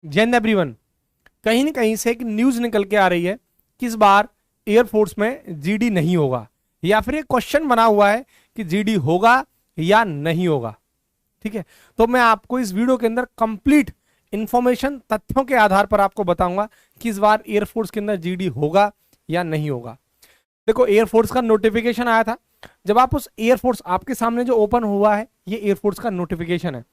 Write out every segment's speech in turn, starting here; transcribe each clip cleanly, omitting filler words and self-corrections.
Jain everyone, कहीं ना कहीं से एक न्यूज निकल के आ रही है कि इस बार एयरफोर्स में जीडी नहीं होगा, या फिर एक क्वेश्चन बना हुआ है कि जीडी होगा या नहीं होगा। ठीक है, तो मैं आपको इस वीडियो के अंदर कंप्लीट इंफॉर्मेशन तथ्यों के आधार पर आपको बताऊंगा कि इस बार एयरफोर्स के अंदर जीडी होगा या नहीं होगा। देखो, एयरफोर्स का नोटिफिकेशन आया था। जब आप उस एयरफोर्स, आपके सामने जो ओपन हुआ है ये एयरफोर्स का नोटिफिकेशन है।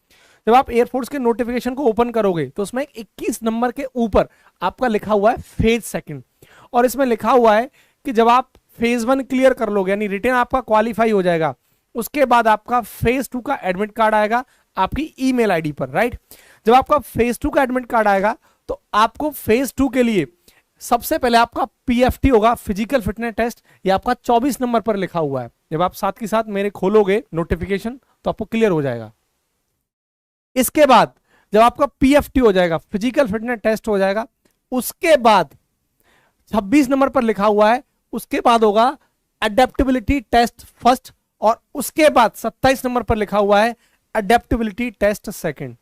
जब आप एयरफोर्स के नोटिफिकेशन को ओपन करोगे तो उसमें 21 नंबर के ऊपर आपका लिखा हुआ है फेज सेकंड, और इसमें लिखा हुआ है कि जब आप फेज 1 क्लियर कर लोगे, यानी रिटर्न आपका क्वालिफाई हो जाएगा, उसके बाद आपका फेज 2 का एडमिट कार्ड आएगा आपकी ईमेल आईडी पर। राइट, जब आपका फेज 2 का एडमिट कार्ड आएगा तो आपको फेज 2 के लिए सबसे पहले आपका पीएफटी होगा, फिजिकल फिटनेस टेस्ट। ये आपका 24 नंबर पर लिखा हुआ है। जब आप साथ के साथ मेरे खोलोगे नोटिफिकेशन तो आपको क्लियर हो जाएगा। इसके बाद जब आपका पीएफटी हो जाएगा, फिजिकल फिटनेस टेस्ट हो जाएगा, उसके बाद 26 नंबर पर लिखा हुआ है, उसके बाद होगा अडेप्टेबिलिटी टेस्ट फर्स्ट, और उसके बाद 27 नंबर पर लिखा हुआ है अडेप्टेबिलिटी टेस्ट सेकंड।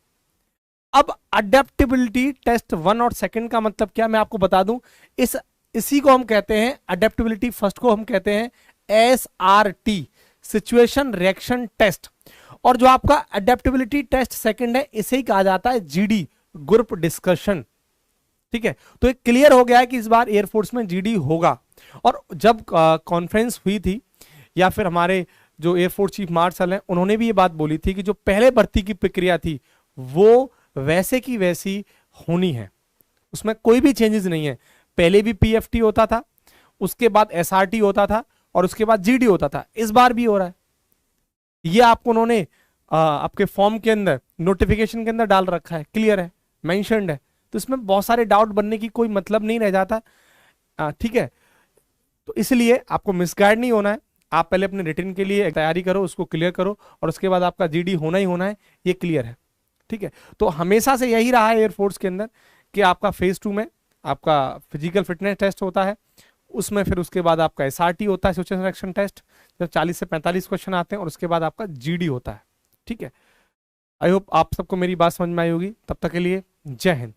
अब अडेप्टेबिलिटी टेस्ट 1 और सेकंड का मतलब क्या, मैं आपको बता दूं। इसी को हम कहते हैं, अडेप्टेबिलिटी फर्स्ट को हम कहते हैं SRT, सिचुएशन रिएक्शन टेस्ट, और जो आपका अडेप्टेबिलिटी टेस्ट सेकंड है इसे ही कहा जाता है GD, ग्रुप डिस्कशन। ठीक है, तो एक क्लियर हो गया है कि इस बार एयरफोर्स में GD होगा। और जब कॉन्फ्रेंस हुई थी, या फिर हमारे जो एयरफोर्स चीफ मार्शल हैं उन्होंने भी ये बात बोली थी कि जो पहले भर्ती की प्रक्रिया थी वो वैसे की वैसी होनी है, उसमें कोई भी चेंजेस नहीं है। पहले भी पीएफटी होता था, उसके बाद एसआरटी होता था, और उसके बाद जीडी होता था। इस बार भी हो रहा है। ये आपको उन्होंने आपके फॉर्म के अंदर, नोटिफिकेशन के अंदर डाल रखा है, क्लियर है, मेंशन्ड है। तो इसमें बहुत सारे डाउट बनने की कोई मतलब नहीं रह जाता। ठीक है, तो इसलिए आपको मिसगाइड नहीं होना है। आप पहले अपने रिटर्न के लिए तैयारी करो, उसको क्लियर करो, और उसके बाद आपका जीडी होना ही होना है, ये क्लियर है। ठीक है, तो हमेशा से यही रहा है एयरफोर्स के अंदर कि आपका फेज 2 में आपका फिजिकल फिटनेस टेस्ट होता है, उसमें फिर उसके बाद आपका एसआरटी होता है, सिचुएशन रिएक्शन टेस्ट, जब 40 से 45 क्वेश्चन आते हैं, और उसके बाद आपका जीडी होता है। ठीक है, आई होप आप सबको मेरी बात समझ में आई होगी। तब तक के लिए जय हिंद।